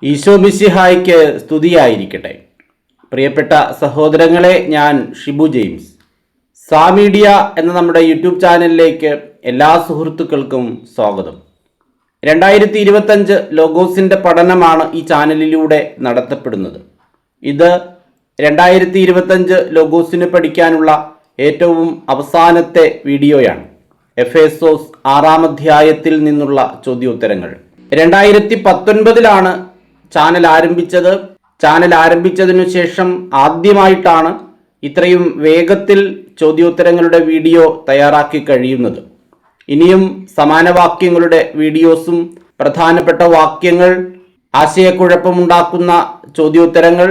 ഈശോ മിശിഹായ്ക്ക് സ്തുതിയായിരിക്കട്ടെ. പ്രിയപ്പെട്ട സഹോദരങ്ങളെ, ഞാൻ ഷിബു ജെയിംസ്. സാ മീഡിയ എന്ന നമ്മുടെ യൂട്യൂബ് ചാനലിലേക്ക് എല്ലാ സുഹൃത്തുക്കൾക്കും സ്വാഗതം. 2025 ലോഗോസിൻ്റെ പഠനമാണ് ഈ ചാനലിലൂടെ നടത്തപ്പെടുന്നത്. ഇത് 2025 ലോഗോസിന് പഠിക്കാനുള്ള ഏറ്റവും അവസാനത്തെ വീഡിയോയാണ്. എഫേസോസ് 6-ാം അധ്യായത്തിൽ നിന്നുള്ള ചോദ്യോത്തരങ്ങൾ. 2019 ചാനൽ ആരംഭിച്ചത്. ചാനൽ ആരംഭിച്ചതിനു ശേഷം ആദ്യമായിട്ടാണ് ഇത്രയും വേഗത്തിൽ ചോദ്യോത്തരങ്ങളുടെ വീഡിയോ തയ്യാറാക്കി കഴിയുന്നത്. ഇനിയും സമാന വാക്യങ്ങളുടെ വീഡിയോസും പ്രധാനപ്പെട്ട വാക്യങ്ങൾ, ആശയക്കുഴപ്പമുണ്ടാക്കുന്ന ചോദ്യോത്തരങ്ങൾ,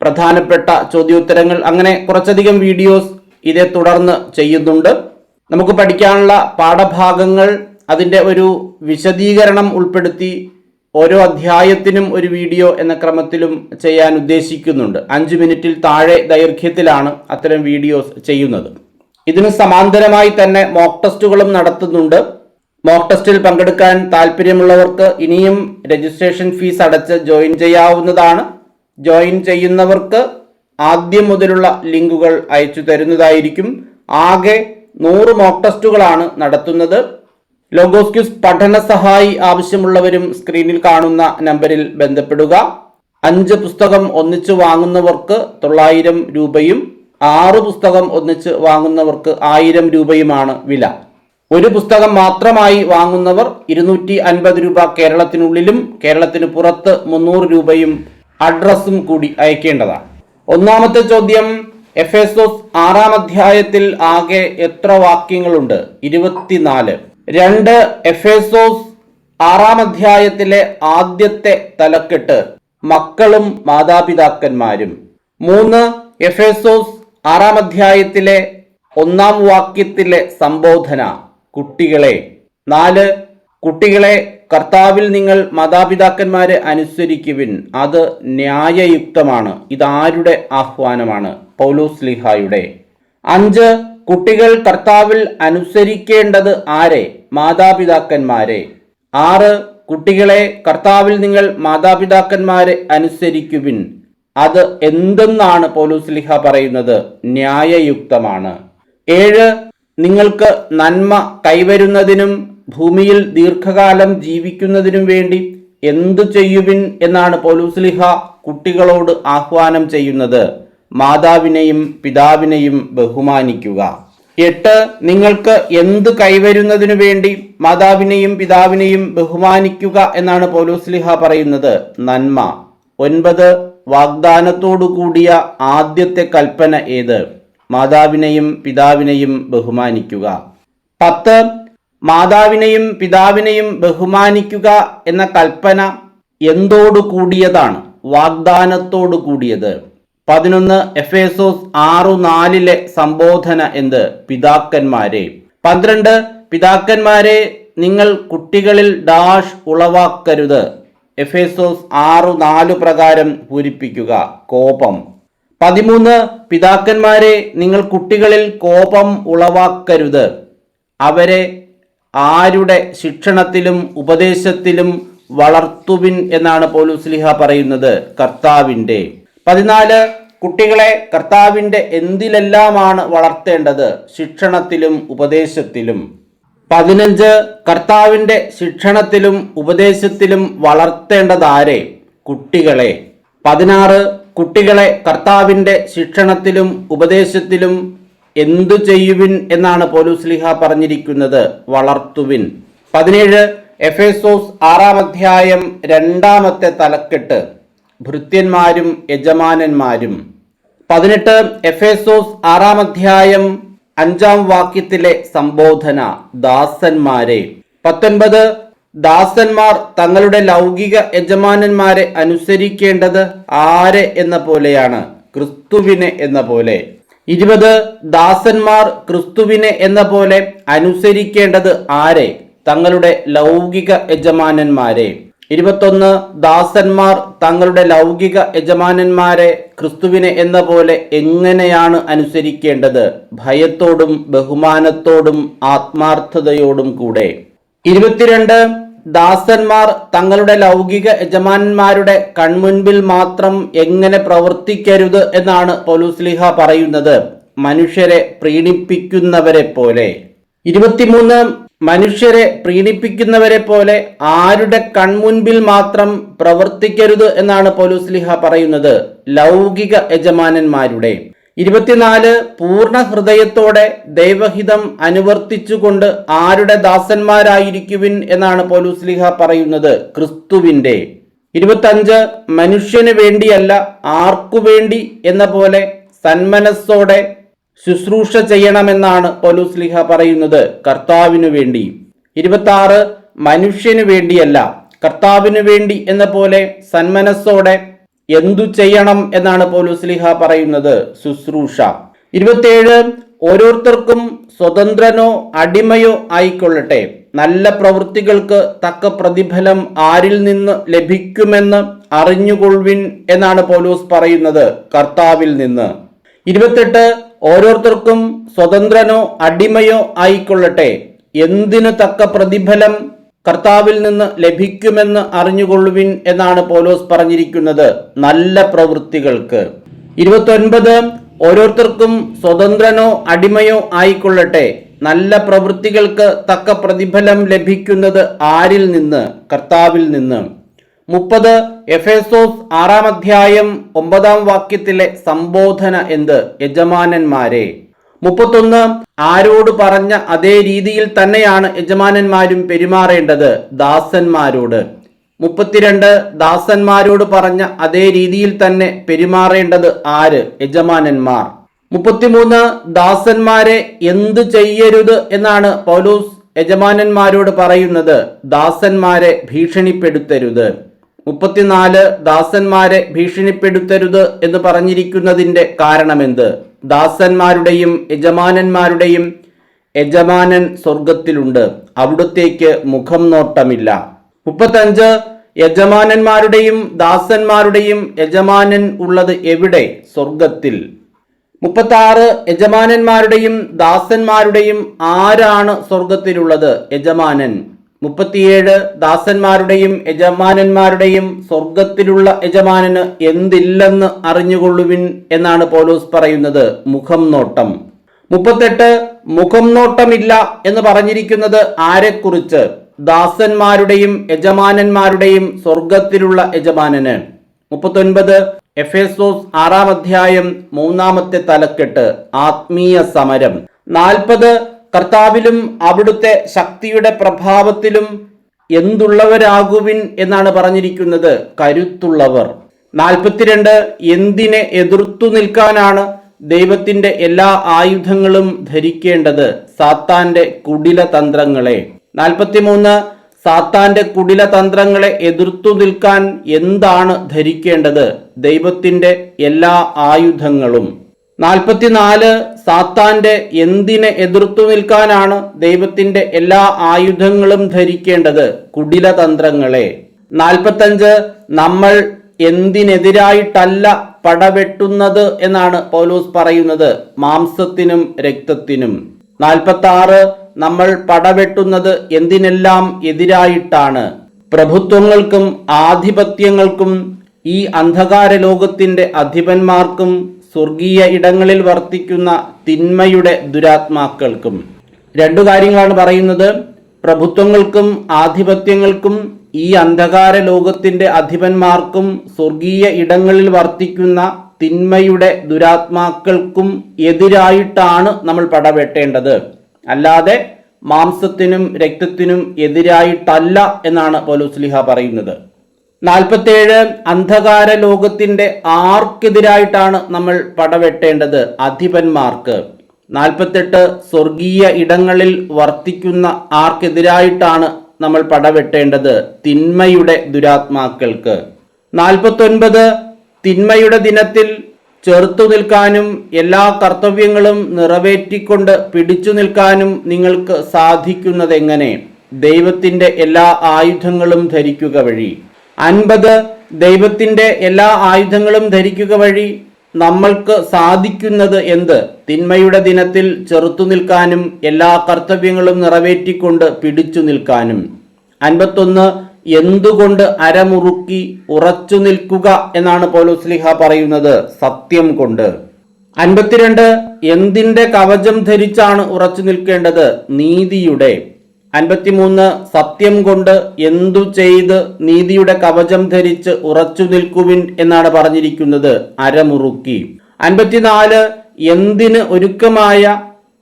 പ്രധാനപ്പെട്ട ചോദ്യോത്തരങ്ങൾ, അങ്ങനെ കുറച്ചധികം വീഡിയോസ് ഇതേ തുടർന്ന് ചെയ്യുന്നുണ്ട്. നമുക്ക് പഠിക്കാനുള്ള പാഠഭാഗങ്ങൾ, അതിൻ്റെ ഒരു വിശദീകരണം ഉൾപ്പെടുത്തി ഓരോ അധ്യായത്തിനും ഒരു വീഡിയോ എന്ന ക്രമത്തിലും ചെയ്യാൻ ഉദ്ദേശിക്കുന്നുണ്ട്. 5 മിനിറ്റിൽ താഴെ ദൈർഘ്യത്തിലാണ് അത്തരം വീഡിയോസ് ചെയ്യുന്നത്. ഇതിന് സമാന്തരമായി തന്നെ മോക്ക് ടെസ്റ്റുകളും നടത്തുന്നുണ്ട്. മോക്ക് ടെസ്റ്റിൽ പങ്കെടുക്കാൻ താല്പര്യമുള്ളവർക്ക് ഇനിയും രജിസ്ട്രേഷൻ ഫീസ് അടച്ച് ജോയിൻ ചെയ്യാവുന്നതാണ്. ജോയിൻ ചെയ്യുന്നവർക്ക് ആദ്യം മുതലുള്ള ലിങ്കുകൾ അയച്ചു തരുന്നതായിരിക്കും. ആകെ 100 മോക്ക് ടെസ്റ്റുകളാണ് നടത്തുന്നത്. ലോഗോസ് ക്വിസ് പഠന സഹായി ആവശ്യമുള്ളവരും സ്ക്രീനിൽ കാണുന്ന നമ്പറിൽ ബന്ധപ്പെടുക. 5 പുസ്തകം ഒന്നിച്ച് വാങ്ങുന്നവർക്ക് 900 രൂപയും 6 പുസ്തകം ഒന്നിച്ച് വാങ്ങുന്നവർക്ക് 1000 രൂപയുമാണ് വില. ഒരു പുസ്തകം മാത്രമായി വാങ്ങുന്നവർ 250 രൂപ കേരളത്തിനുള്ളിലും കേരളത്തിന് പുറത്ത് 300 രൂപയും അഡ്രസ്സും കൂടി അയക്കേണ്ടതാണ്. ഒന്നാമത്തെ ചോദ്യം, എഫേസോസ് 6-ാം അധ്യായത്തിൽ ആകെ എത്ര വാക്യങ്ങളുണ്ട്? 24. 2. എഫേസോസ് 6-ാം അധ്യായത്തിലെ ആദ്യത്തെ തലക്കെട്ട് മക്കളും മാതാപിതാക്കന്മാരും. 3. എഫേസോസ് 6-ാം അധ്യായത്തിലെ 1-ാം വാക്യത്തിലെ സംബോധന കുട്ടികളെ. 4. കുട്ടികളെ, കർത്താവിൽ നിങ്ങൾ മാതാപിതാക്കന്മാരെ അനുസരിക്കുവിൻ, അത് ന്യായയുക്തമാണ്. ഇതാരുടെ ആഹ്വാനമാണ്? പൗലോസ്ലീഹായുടെ. 5. കുട്ടികൾ കർത്താവിൽ അനുസരിക്കേണ്ടത് ആരെ? മാതാപിതാക്കന്മാരെ. 6. കുട്ടികളെ, കർത്താവിൽ നിങ്ങൾ മാതാപിതാക്കന്മാരെ അനുസരിക്കുവിൻ, അത് എന്തെന്നാണ് പൗലോസ്ലീഹ പറയുന്നത്? ന്യായയുക്തമാണ്. 7. നിങ്ങൾക്ക് നന്മ കൈവരുന്നതിനും ഭൂമിയിൽ ദീർഘകാലം ജീവിക്കുന്നതിനും വേണ്ടി എന്തു ചെയ്യുവിൻ എന്നാണ് പൗലോസ്ലീഹ കുട്ടികളോട് ആഹ്വാനം ചെയ്യുന്നത്? മാതാവിനെയും പിതാവിനെയും ബഹുമാനിക്കുക. 8. നിങ്ങൾക്ക് എന്ത് കൈവരുന്നതിനു വേണ്ടി മാതാവിനെയും പിതാവിനെയും ബഹുമാനിക്കുക എന്നാണ് പൗലോസ്ലീഹ പറയുന്നത്? നന്മ. 9. വാഗ്ദാനത്തോടു കൂടിയ ആദ്യത്തെ കൽപ്പന ഏത്? മാതാവിനെയും പിതാവിനെയും ബഹുമാനിക്കുക. 10. മാതാവിനെയും പിതാവിനെയും ബഹുമാനിക്കുക എന്ന കൽപ്പന എന്തോടു കൂടിയതാണ്? വാഗ്ദാനത്തോടു കൂടിയത്. 11. എഫേസോസ് 6:4 സംബോധന എന്ത്? പിതാക്കന്മാരെ. 12. പിതാക്കന്മാരെ, നിങ്ങൾ കുട്ടികളിൽ ഡാഷ് ഉളവാക്കരുത്. എഫേസോസ് 6:4 പ്രകാരം പൂരിപ്പിക്കുക. കോപം. 13. പിതാക്കന്മാരെ, നിങ്ങൾ കുട്ടികളിൽ കോപം ഉളവാക്കരുത്. അവരെ ആരുടെ ശിക്ഷണത്തിലും ഉപദേശത്തിലും വളർത്തുവിൻ എന്നാണ് പൗലോസ്ലീഹ പറയുന്നത്? കർത്താവിൻ്റെ. 14. കുട്ടികളെ കർത്താവിൻ്റെ എന്തിലെല്ലാമാണ് വളർത്തേണ്ടത്? ശിക്ഷണത്തിലും ഉപദേശത്തിലും. 15. കർത്താവിൻ്റെ ശിക്ഷണത്തിലും ഉപദേശത്തിലും വളർത്തേണ്ടതാരെ? കുട്ടികളെ. 16. കുട്ടികളെ കർത്താവിൻ്റെ ശിക്ഷണത്തിലും ഉപദേശത്തിലും എന്തു ചെയ്യുവിൻ എന്നാണ് പൗലോസ്ലീഹ പറഞ്ഞിരിക്കുന്നത്? വളർത്തുവിൻ. 17. എഫേസോസ് 6-ാം അധ്യായം 2-ാമത്തെ തലക്കെട്ട് ഭൃത്യന്മാരും യജമാനന്മാരും. 18. എഫേസോസ് 6-ാം അധ്യായം 5-ാം വാക്യത്തിലെ സംബോധന ദാസന്മാരെ. 19. ദാസന്മാർ തങ്ങളുടെ ലൗകിക യജമാനന്മാരെ അനുസരിക്കേണ്ടത് ആരെ എന്ന പോലെയാണ്? ക്രിസ്തുവിനെ എന്ന പോലെ. 20. ദാസന്മാർ ക്രിസ്തുവിനെ എന്ന പോലെ അനുസരിക്കേണ്ടത് ആരെ? തങ്ങളുടെ ലൗകിക യജമാനന്മാരെ. 21. ദാസന്മാർ തങ്ങളുടെ ലൗകിക യജമാനന്മാരെ ക്രിസ്തുവിനെ എന്ന പോലെ എങ്ങനെയാണ് അനുസരിക്കേണ്ടത്? ഭയത്തോടും ബഹുമാനത്തോടും ആത്മാർത്ഥതയോടും കൂടെ. 22. ദാസന്മാർ തങ്ങളുടെ ലൗകിക യജമാനന്മാരുടെ കൺമുൻപിൽ മാത്രം എങ്ങനെ പ്രവർത്തിക്കരുത് എന്നാണ് പൗലോസ്ലീഹ പറയുന്നത്. മനുഷ്യരെ പ്രീണിപ്പിക്കുന്നവരെ പോലെ. 23 മനുഷ്യരെ പ്രീണിപ്പിക്കുന്നവരെ പോലെ ആരുടെ കൺമുൻപിൽ മാത്രം പ്രവർത്തിക്കരുത് എന്നാണ് പൗലോസ്ലീഹ പറയുന്നത്? ലൗകിക യജമാനന്മാരുടെ. 24 പൂർണ്ണ ഹൃദയത്തോടെ ദൈവഹിതം അനുവർത്തിച്ചുകൊണ്ട് ആരുടെ ദാസന്മാരായിരിക്കുവിൻ എന്നാണ് പൗലോസ്ലീഹ പറയുന്നത്? ക്രിസ്തുവിന്റെ. 25 മനുഷ്യന് വേണ്ടിയല്ല ആർക്കു വേണ്ടി എന്ന പോലെ സന്മനസ്സോടെ ശുശ്രൂഷ ചെയ്യണമെന്നാണ് പൗലോസ്ലീഹ പറയുന്നത്? കർത്താവിനു വേണ്ടി. 26 മനുഷ്യനു വേണ്ടിയല്ല കർത്താവിനു വേണ്ടി എന്ന പോലെ സന്മനസ്സോടെ എന്തു ചെയ്യണം എന്നാണ് പൗലോസ്ലീഹ പറയുന്നത്? ശുശ്രൂഷ. 27 ഓരോരുത്തർക്കും സ്വതന്ത്രനോ അടിമയോ ആയിക്കൊള്ളട്ടെ, നല്ല പ്രവൃത്തികൾക്ക് തക്ക പ്രതിഫലം ആരിൽ നിന്ന് ലഭിക്കുമെന്ന് അറിഞ്ഞുകൊള്ളുവിൻ എന്നാണ് പൗലോസ് പറയുന്നത്? കർത്താവിൽ നിന്ന്. 28 ഓരോരുത്തർക്കും സ്വതന്ത്രനോ അടിമയോ ആയിക്കൊള്ളട്ടെ, എന്തിനു തക്ക പ്രതിഫലം കർത്താവിൽ നിന്ന് ലഭിക്കുമെന്ന് അറിഞ്ഞുകൊള്ളുവിൻ എന്നാണ് പൗലോസ് പറഞ്ഞിരിക്കുന്നത്? നല്ല പ്രവൃത്തികൾക്ക്. 29 ഓരോരുത്തർക്കും സ്വതന്ത്രനോ അടിമയോ ആയിക്കൊള്ളട്ടെ, നല്ല പ്രവൃത്തികൾക്ക് തക്ക പ്രതിഫലം ലഭിക്കുന്നത് ആരിൽ നിന്ന്? കർത്താവിൽ നിന്ന്. 30 എഫേസോസ് 6-ാം അധ്യായം 9-ാം വാക്യത്തിലെ സംബോധന എന്ത്? യജമാനന്മാരെ. 31 ആരോട് പറഞ്ഞ അതേ രീതിയിൽ തന്നെയാണ് യജമാനന്മാരും പെരുമാറേണ്ടത്? ദാസന്മാരോട്. 32 ദാസന്മാരോട് പറഞ്ഞ അതേ രീതിയിൽ തന്നെ പെരുമാറേണ്ടത് ആര്? യജമാനന്മാർ. 33 ദാസന്മാരെ എന്തു ചെയ്യരുത് എന്നാണ് പൗലോസ് യജമാനന്മാരോട് പറയുന്നത്? ദാസന്മാരെ ഭീഷണിപ്പെടുത്തരുത്. 34 ദാസന്മാരെ ഭീഷണിപ്പെടുത്തരുത് എന്ന് പറഞ്ഞിരിക്കുന്നതിന്റെ കാരണമെന്ത്? ദാസന്മാരുടെയും യജമാനന്മാരുടെയും യജമാനൻ സ്വർഗത്തിലുണ്ട്, അവിടുത്തേക്ക് മുഖം നോട്ടമില്ല. 35 യജമാനന്മാരുടെയും ദാസന്മാരുടെയും യജമാനൻ ഉള്ളത് എവിടെ? സ്വർഗത്തിൽ. 36 യജമാനന്മാരുടെയും ദാസന്മാരുടെയും ആരാണ് സ്വർഗത്തിലുള്ളത്? യജമാനൻ. 37 ദാസന്മാരുടെയും യജമാനന്മാരുടെയും സ്വർഗത്തിലുള്ള യജമാനന് എന്തില്ലെന്ന് അറിഞ്ഞുകൊള്ളുവിൻ എന്നാണ് പൗലോസ് പറയുന്നത്? മുഖം നോട്ടം. 38 മുഖം നോട്ടമില്ല എന്ന് പറഞ്ഞിരിക്കുന്നത് ആരെക്കുറിച്ച്? ദാസന്മാരുടെയും യജമാനന്മാരുടെയും സ്വർഗത്തിലുള്ള യജമാനന്. 39 എഫേസോസ് 6-ാം അധ്യായം 3-ാമത്തെ തലക്കെട്ട് ആത്മീയ സമരം. 40 കർത്താവിലും അവിടുത്തെ ശക്തിയുടെ പ്രഭാവത്തിലും എന്തുള്ളവരാകുവിൻ എന്നാണ് പറഞ്ഞിരിക്കുന്നത്? കരുത്തുള്ളവർ. 42 എന്തിനെ എതിർത്തു നിൽക്കാനാണ് ദൈവത്തിന്റെ എല്ലാ ആയുധങ്ങളും ധരിക്കേണ്ടത്? സാത്താന്റെ കുടില തന്ത്രങ്ങളെ. 43 സാത്താന്റെ കുടില തന്ത്രങ്ങളെ എതിർത്തു നിൽക്കാൻ എന്താണ് ധരിക്കേണ്ടത്? ദൈവത്തിന്റെ എല്ലാ ആയുധങ്ങളും. 44 സാത്താന്റെ എന്തിനെ എതിർത്തു നിൽക്കാനാണ് ദൈവത്തിന്റെ എല്ലാ ആയുധങ്ങളും ധരിക്കേണ്ടത്? കുടില തന്ത്രങ്ങളെ. 45 നമ്മൾ എന്തിനെതിരായിട്ടല്ല പടവെട്ടുന്നത് എന്നാണ് പൗലോസ് പറയുന്നത്? മാംസത്തിനും രക്തത്തിനും. 46 നമ്മൾ പടവെട്ടുന്നത് എന്തിനെല്ലാം എതിരായിട്ടാണ്? പ്രഭുത്വങ്ങൾക്കും ആധിപത്യങ്ങൾക്കും ഈ അന്ധകാര ലോകത്തിന്റെ അധിപന്മാർക്കും സ്വർഗീയ ഇടങ്ങളിൽ വർത്തിക്കുന്ന തിന്മയുടെ ദുരാത്മാക്കൾക്കും. 2 കാര്യങ്ങളാണ് പറയുന്നത്. പ്രഭുത്വങ്ങൾക്കും ആധിപത്യങ്ങൾക്കും ഈ അന്ധകാര ലോകത്തിന്റെ അധിപന്മാർക്കും സ്വർഗീയ ഇടങ്ങളിൽ വർത്തിക്കുന്ന തിന്മയുടെ ദുരാത്മാക്കൾക്കും എതിരായിട്ടാണ് നമ്മൾ പടവെട്ടേണ്ടത്, അല്ലാതെ മാംസത്തിനും രക്തത്തിനും എതിരായിട്ടല്ല എന്നാണ് പൗലോസ്ലീഹ പറയുന്നത്. 47 അന്ധകാര ലോകത്തിന്റെ ആർക്കെതിരായിട്ടാണ് നമ്മൾ പടവെട്ടേണ്ടത്? അധിപന്മാർക്ക്. 48 സ്വർഗീയ ഇടങ്ങളിൽ വർത്തിക്കുന്ന ആർക്കെതിരായിട്ടാണ് നമ്മൾ പടവെട്ടേണ്ടത്? തിന്മയുടെ ദുരാത്മാക്കൾക്ക്. 49 തിന്മയുടെ ദിനത്തിൽ ചെറുത്തു നിൽക്കാനും എല്ലാ കർത്തവ്യങ്ങളും നിറവേറ്റിക്കൊണ്ട് പിടിച്ചു നിൽക്കാനും നിങ്ങൾക്ക് സാധിക്കുന്നതെങ്ങനെ? ദൈവത്തിന്റെ എല്ലാ ആയുധങ്ങളും ധരിക്കുക വഴി. 50 ദൈവത്തിന്റെ എല്ലാ ആയുധങ്ങളും ധരിക്കുക വഴി നമ്മൾക്ക് സാധിക്കുന്നത് എന്ത്? തിന്മയുടെ ദിനത്തിൽ ചെറുത്തു നിൽക്കാനും എല്ലാ കർത്തവ്യങ്ങളും നിറവേറ്റിക്കൊണ്ട് പിടിച്ചു നിൽക്കാനും. 51 എന്തുകൊണ്ട് അരമുറുക്കി ഉറച്ചു നിൽക്കുക എന്നാണ് പൗലോസ്ലീഹ പറയുന്നത്? സത്യം കൊണ്ട്. 52 എന്തിന്റെ കവചം ധരിച്ചാണ് ഉറച്ചു നിൽക്കേണ്ടത്? നീതിയുടെ. 53 സത്യം കൊണ്ട് എന്തു ചെയ്ത് നീതിയുടെ കവചം ധരിച്ച് ഉറച്ചു നിൽക്കുവിൻ എന്നാണ് പറഞ്ഞിരിക്കുന്നത്? അരമുറുക്കി. 54 എന്തിന് ഒരുക്കമായ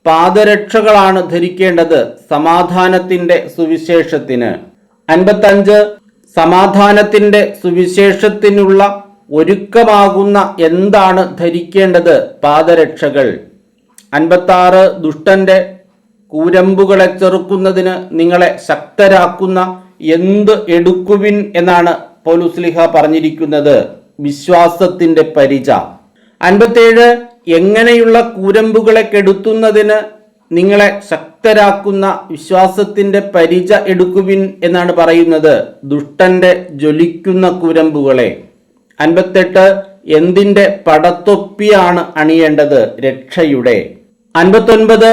പാദരക്ഷകളാണ് ധരിക്കേണ്ടത്? സമാധാനത്തിന്റെ സുവിശേഷത്തിന്. 55 സമാധാനത്തിന്റെ സുവിശേഷത്തിനുള്ള ഒരുക്കമാകുന്ന എന്താണ് ധരിക്കേണ്ടത്? പാദരക്ഷകൾ. 56 ദുഷ്ടന്റെ കൂരമ്പുകളെ ചെറുക്കുന്നതിന് നിങ്ങളെ ശക്തരാക്കുന്ന എന്ത് എടുക്കുവിൻ എന്നാണ് പൗലോസ്ലീഹ പറഞ്ഞിരിക്കുന്നത്? വിശ്വാസത്തിന്റെ പരിച. 57 എങ്ങനെയുള്ള കൂരമ്പുകളെ കെടുത്തുന്നതിന് നിങ്ങളെ ശക്തരാക്കുന്ന വിശ്വാസത്തിന്റെ പരിച എടുക്കുവിൻ എന്നാണ് പറയുന്നത്? ദുഷ്ടന്റെ ജ്വലിക്കുന്ന കൂരമ്പുകളെ. 58 എന്തിന്റെ പടത്തൊപ്പിയാണ് അണിയേണ്ടത്? രക്ഷയുടെ. 59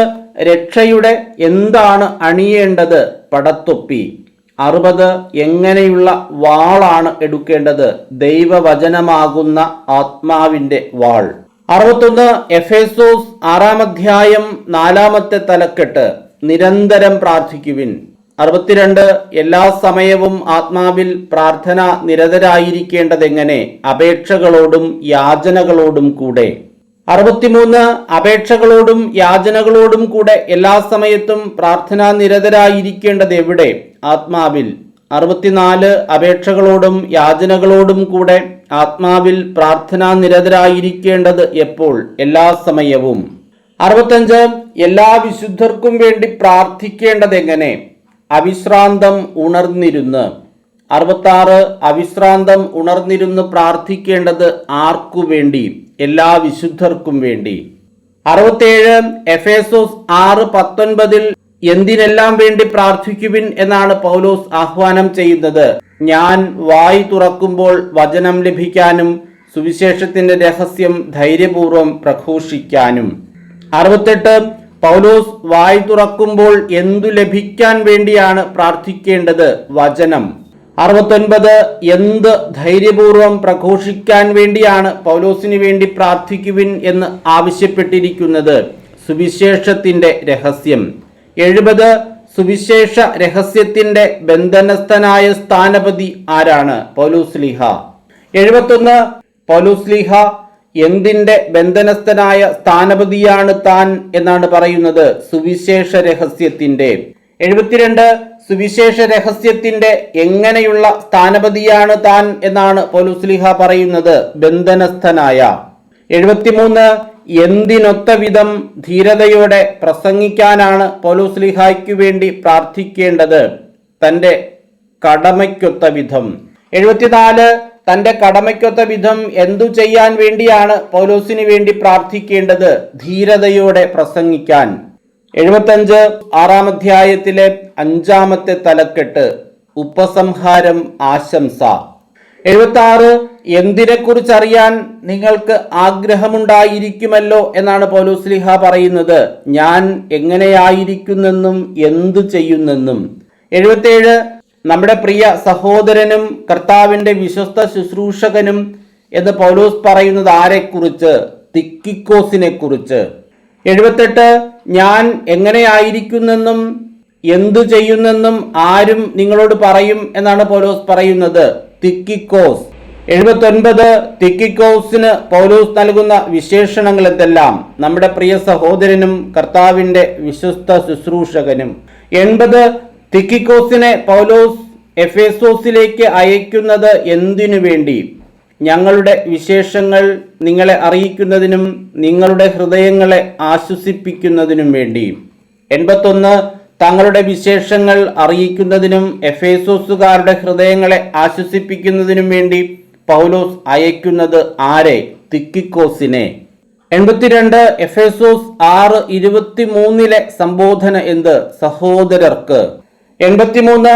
രക്ഷയുടെ എന്താണ് അണിയേണ്ടത്? പടത്തൊപ്പി. 60 എങ്ങനെയുള്ള വാളാണ് എടുക്കേണ്ടത്? ദൈവവചനമാകുന്ന ആത്മാവിന്റെ വാൾ. 61 എഫേസോസ് 6-ാം അധ്യായം 4-ാമത്തെ തലക്കെട്ട് നിരന്തരം പ്രാർത്ഥിക്കുവിൻ. 62 എല്ലാ സമയവും ആത്മാവിൽ പ്രാർത്ഥന നിരതരായിരിക്കേണ്ടതെങ്ങനെ? അപേക്ഷകളോടും യാചനകളോടും കൂടെ. 63 അപേക്ഷകളോടും യാചനകളോടും കൂടെ എല്ലാ സമയത്തും പ്രാർത്ഥനാ നിരതരായിരിക്കേണ്ടത് എവിടെ? ആത്മാവിൽ. 64 അപേക്ഷകളോടും യാചനകളോടും കൂടെ ആത്മാവിൽ പ്രാർത്ഥനാ നിരതരായിരിക്കേണ്ടത് എപ്പോൾ? എല്ലാ സമയവും. 65 എല്ലാ വിശുദ്ധർക്കും വേണ്ടി പ്രാർത്ഥിക്കേണ്ടത് എങ്ങനെ? അവിശ്രാന്തം ഉണർന്നിരുന്ന്. 66 അവിശ്രാന്തം ഉണർന്നിരുന്ന് പ്രാർത്ഥിക്കേണ്ടത് ആർക്കു വേണ്ടി? എല്ലാ വിശുദ്ധർക്കും വേണ്ടി. 67 എഫേസോസ് 6:19 എന്തിനെല്ലാം വേണ്ടി പ്രാർത്ഥിക്കുവിൻ എന്നാണ് പൗലോസ് ആഹ്വാനം ചെയ്യുന്നത്? ഞാൻ വായ് തുറക്കുമ്പോൾ വചനം ലഭിക്കാനും സുവിശേഷത്തിന്റെ രഹസ്യം ധൈര്യപൂർവ്വം പ്രഘോഷിക്കാനും. 68 പൗലോസ് വായ് തുറക്കുമ്പോൾ എന്തു ലഭിക്കാൻ വേണ്ടിയാണ് പ്രാർത്ഥിക്കേണ്ടത്? വചനം. 69 എന്ത് ധൈര്യപൂർവ്വം പ്രഘോഷിക്കാൻ വേണ്ടിയാണ് പൗലോസിന് വേണ്ടി പ്രാർത്ഥിക്കുവിൻ എന്ന് ആവശ്യപ്പെട്ടിരിക്കുന്നത്? സുവിശേഷത്തിന്റെ രഹസ്യം. 70 സുവിശേഷ രഹസ്യത്തിന്റെ ബന്ധനസ്ഥനായ സ്ഥാനപതി ആരാണ്? പൗലോസ്ലീഹ. 71 പൗലോസ്ലീഹ എന്തിന്റെ ബന്ധനസ്ഥനായ സ്ഥാനപതിയാണ് താൻ എന്നാണ് പറയുന്നത്? സുവിശേഷ രഹസ്യത്തിന്റെ. 72 സുവിശേഷ രഹസ്യത്തിന്റെ എങ്ങനെയുള്ള സ്ഥാനപതിയാണ് താൻ എന്നാണ് പൗലോസ്ലീഹ പറയുന്നത്? ബന്ധനസ്ഥനായ. 73 എന്തിനൊത്ത വിധം ധീരതയോടെ പ്രസംഗിക്കാനാണ് പൗലോസ്ലീഹായ്ക്കു വേണ്ടി പ്രാർത്ഥിക്കേണ്ടത്? തന്റെ കടമയ്ക്കൊത്ത വിധം. 74 തന്റെ കടമയ്ക്കൊത്ത വിധം എന്തു ചെയ്യാൻ വേണ്ടിയാണ് പൗലോസിന് വേണ്ടി പ്രാർത്ഥിക്കേണ്ടത്? ധീരതയോടെ പ്രസംഗിക്കാൻ. 75 6-ാം അധ്യായത്തിലെ 5-ാമത്തെ തലക്കെട്ട് ഉപസംഹാരം ആശംസ. 76 എന്തിനെക്കുറിച്ചറിയാൻ നിങ്ങൾക്ക് ആഗ്രഹമുണ്ടായിരിക്കുമല്ലോ എന്നാണ് പൗലോസ്ലീഹ പറയുന്നത്? ഞാൻ എങ്ങനെയായിരിക്കുന്നെന്നും എന്തു ചെയ്യുന്നെന്നും. 77 നമ്മുടെ പ്രിയ സഹോദരനും കർത്താവിന്റെ വിശ്വസ്ത ശുശ്രൂഷകനും എന്ന് പൗലോസ് പറയുന്നത് ആരെക്കുറിച്ച്? തിക്കിക്കോസിനെ കുറിച്ച്. 78 ഞാൻ എങ്ങനെയായിരിക്കുന്നെന്നും എന്തു ചെയ്യുന്നെന്നും ആരും നിങ്ങളോട് പറയും എന്നാണ് പൗലോസ് പറയുന്നത്? തിക്കിക്കോസ്. 79 തിക്കിക്കോസിന് പൗലോസ് നൽകുന്ന വിശേഷണങ്ങൾ എന്തെല്ലാം? നമ്മുടെ പ്രിയ സഹോദരനും കർത്താവിന്റെ വിശ്വസ്ത ശുശ്രൂഷകനും. 80 തിക്കിക്കോസിനെ പൗലോസ് എഫേസോസിലേക്ക് അയക്കുന്നത് എന്തിനു വേണ്ടി? ഞങ്ങളുടെ വിശേഷങ്ങൾ നിങ്ങളെ അറിയിക്കുന്നതിനും നിങ്ങളുടെ ഹൃദയങ്ങളെ ആശ്വസിപ്പിക്കുന്നതിനും വേണ്ടി. 81 തങ്ങളുടെ വിശേഷങ്ങൾ അറിയിക്കുന്നതിനും എഫേസോസുകാരുടെ ഹൃദയങ്ങളെ ആശ്വസിപ്പിക്കുന്നതിനും വേണ്ടി പൗലോസ് അയക്കുന്നത് ആരെ? തിക്കിക്കോസിനെ. 82 എഫേസോസ് 6:23 സംബോധന എന്ത്? സഹോദരർക്ക്. 83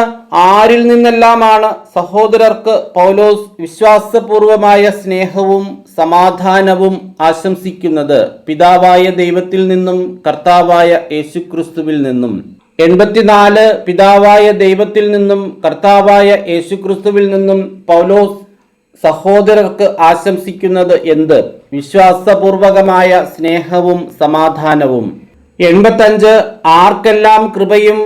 ആരിൽ നിന്നെല്ലാമാണ് സഹോദരർക്ക് പൗലോസ് വിശ്വാസപൂർവമായ സ്നേഹവും സമാധാനവും ആശംസിക്കുന്നത്? പിതാവായ ദൈവത്തിൽ നിന്നും കർത്താവായ യേശുക്രിസ്തുവിൽ നിന്നും. 84 പിതാവായ ദൈവത്തിൽ നിന്നും കർത്താവായ യേശുക്രിസ്തുവിൽ നിന്നും പൗലോസ് സഹോദരർക്ക് ആശംസിക്കുന്നത് എന്ത്? വിശ്വാസപൂർവകമായ സ്നേഹവും സമാധാനവും. 85 ആർക്കെല്ലാം കൃപയും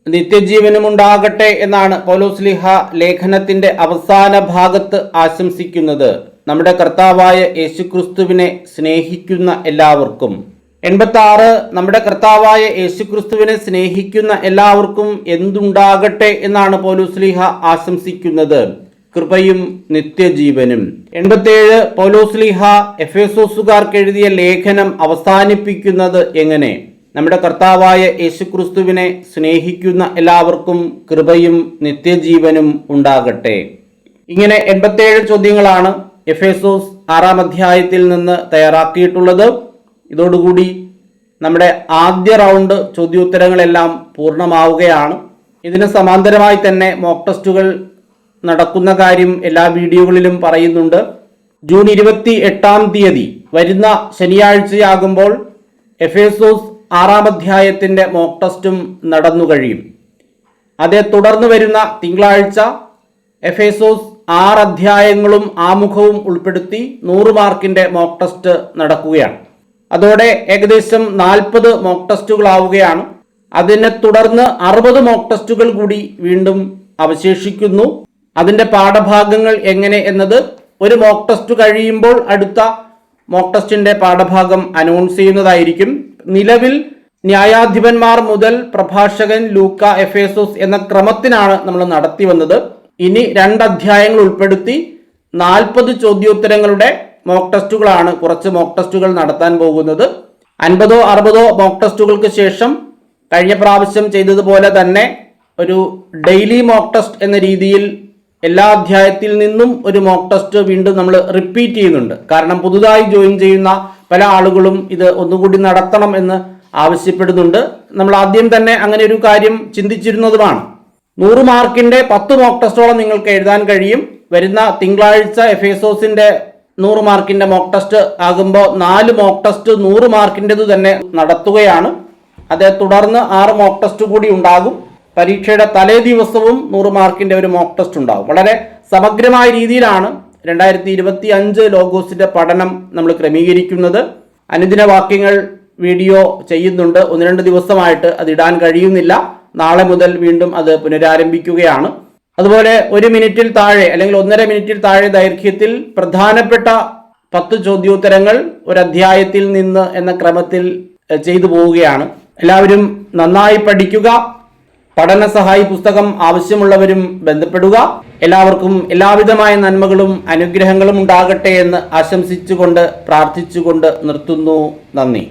നിത്യജീവനും ഉണ്ടാകട്ടെ എന്നാണ് പൗലോസ്ലീഹ ലേഖനത്തിന്റെ അവസാന ഭാഗത്ത് ആശംസിക്കുന്നത്. നമ്മുടെ കർത്താവായ യേശുക്രിസ്തുവിനെ സ്നേഹിക്കുന്ന എല്ലാവർക്കും. 86 നമ്മുടെ കർത്താവായ യേശുക്രിസ്തുവിനെ സ്നേഹിക്കുന്ന എല്ലാവർക്കും എന്തുണ്ടാകട്ടെ എന്നാണ് പൗലോസ്ലീഹ ആശംസിക്കുന്നത്? കൃപയും നിത്യജീവനും. 87 പൗലോസ്ലീഹ എഫേസോസുകാർക്ക് എഴുതിയ ലേഖനം അവസാനിപ്പിക്കുന്നത് എങ്ങനെ? നമ്മുടെ കർത്താവായ യേശുക്രിസ്തുവിനെ സ്നേഹിക്കുന്ന എല്ലാവർക്കും കൃപയും നിത്യജീവനും ഉണ്ടാകട്ടെ. ഇങ്ങനെ 87 ചോദ്യങ്ങളാണ് എഫേസോസ് 6-ാം അധ്യായത്തിൽ നിന്ന് തയ്യാറാക്കിയിട്ടുള്ളത്. ഇതോടുകൂടി നമ്മുടെ ആദ്യ റൗണ്ട് ചോദ്യോത്തരങ്ങളെല്ലാം പൂർണ്ണമാവുകയാണ്. ഇതിന് സമാന്തരമായി തന്നെ മോക്ക് ടെസ്റ്റുകൾ നടക്കുന്ന കാര്യം എല്ലാ വീഡിയോകളിലും പറയുന്നുണ്ട്. ജൂൺ 28-ാം തീയതി വരുന്ന ശനിയാഴ്ചയാകുമ്പോൾ എഫേസോസ് 6-ാം അധ്യായത്തിൻ്റെ മോക്ക് ടെസ്റ്റും നടന്നു കഴിയും. അതേ തുടർന്ന് വരുന്ന തിങ്കളാഴ്ച എഫേസോസ് 6 അധ്യായങ്ങളും ആമുഖവും ഉൾപ്പെടുത്തി 100 മാർക്കിന്റെ മോക്ക് ടെസ്റ്റ് നടക്കുകയാണ്. അതോടെ ഏകദേശം 40 മോക്ക് ടെസ്റ്റുകളാവുകയാണ്. അതിനെ തുടർന്ന് 60 മോക്ക് ടെസ്റ്റുകൾ കൂടി വീണ്ടും അവശേഷിക്കുന്നു. അതിന്റെ പാഠഭാഗങ്ങൾ എങ്ങനെ എന്നത് ഒരു മോക്ക് ടെസ്റ്റ് കഴിയുമ്പോൾ അടുത്ത മോക്ക് ടെസ്റ്റിന്റെ പാഠഭാഗം അനൗൺസ് ചെയ്യുന്നതായിരിക്കും. നിലവിൽ ന്യായാധിപന്മാർ മുതൽ പ്രഭാഷകൻ, ലൂക്ക, എഫേസോസ് എന്ന ക്രമത്തിനാണ് നമ്മൾ നടത്തി വന്നത്. ഇനി 2 അധ്യായങ്ങൾ ഉൾപ്പെടുത്തി 40 ചോദ്യോത്തരങ്ങളുടെ മോക്ക് ടെസ്റ്റുകളാണ് കുറച്ച് മോക്ക് ടെസ്റ്റുകൾ നടത്താൻ പോകുന്നത്. 50-60 മോക്ക് ടെസ്റ്റുകൾക്ക് ശേഷം കഴിഞ്ഞ പ്രാവശ്യം ചെയ്തതുപോലെ തന്നെ ഒരു ഡെയിലി മോക്ക് ടെസ്റ്റ് എന്ന രീതിയിൽ എല്ലാ അധ്യായത്തിൽ നിന്നും ഒരു മോക്ക് ടെസ്റ്റ് വീണ്ടും നമ്മൾ റിപ്പീറ്റ് ചെയ്യുന്നുണ്ട്. കാരണം പുതുതായി ജോയിൻ ചെയ്യുന്ന പല ആളുകളും ഇത് ഒന്നുകൂടി നടത്തണം എന്ന് ആവശ്യപ്പെടുന്നുണ്ട്. നമ്മൾ ആദ്യം തന്നെ അങ്ങനെ ഒരു കാര്യം ചിന്തിച്ചിരുന്നതുമാണ്. 100 മാർക്കിന്റെ 10 മോക്ക് ടെസ്റ്റോളം നിങ്ങൾക്ക് എഴുതാൻ കഴിയും. വരുന്ന തിങ്കളാഴ്ച എഫേസോസിന്റെ 100 മാർക്കിന്റെ മോക്ക് ടെസ്റ്റ് ആകുമ്പോൾ 4 മോക്ക് ടെസ്റ്റ് 100 മാർക്കിൻ്റെത് തന്നെ നടത്തുകയാണ്. അതേ തുടർന്ന് 6 മോക്ക് ടെസ്റ്റ് കൂടി ഉണ്ടാകും. പരീക്ഷയുടെ തലേ ദിവസവും 100 മാർക്കിന്റെ ഒരു മോക്ക് ടെസ്റ്റ് ഉണ്ടാകും. വളരെ സമഗ്രമായ രീതിയിലാണ് 2025 ലോഗോസിന്റെ പഠനം നമ്മൾ ക്രമീകരിക്കുന്നത്. അനുദിന വാക്യങ്ങൾ വീഡിയോ ചെയ്യുന്നുണ്ട്. 1-2 ദിവസമായിട്ട് അത് ഇടാൻ കഴിയുന്നില്ല. നാളെ മുതൽ വീണ്ടും അത് പുനരാരംഭിക്കുകയാണ്. അതുപോലെ 1 മിനിറ്റിൽ താഴെ അല്ലെങ്കിൽ 1.5 മിനിറ്റിൽ താഴെ ദൈർഘ്യത്തിൽ പ്രധാനപ്പെട്ട 10 ചോദ്യോത്തരങ്ങൾ ഒരു അധ്യായത്തിൽ നിന്ന് എന്ന ക്രമത്തിൽ ചെയ്തു പോവുകയാണ്. എല്ലാവരും നന്നായി പഠിക്കുക. പഠന സഹായി പുസ്തകം ആവശ്യമുള്ളവരും ബന്ധപ്പെടുക. എല്ലാവർക്കും എല്ലാവിധമായ നന്മകളും അനുഗ്രഹങ്ങളും ഉണ്ടാകട്ടെ എന്ന് ആശംസിച്ചുകൊണ്ട് പ്രാർത്ഥിച്ചുകൊണ്ട് നിർത്തുന്നു. നന്ദി.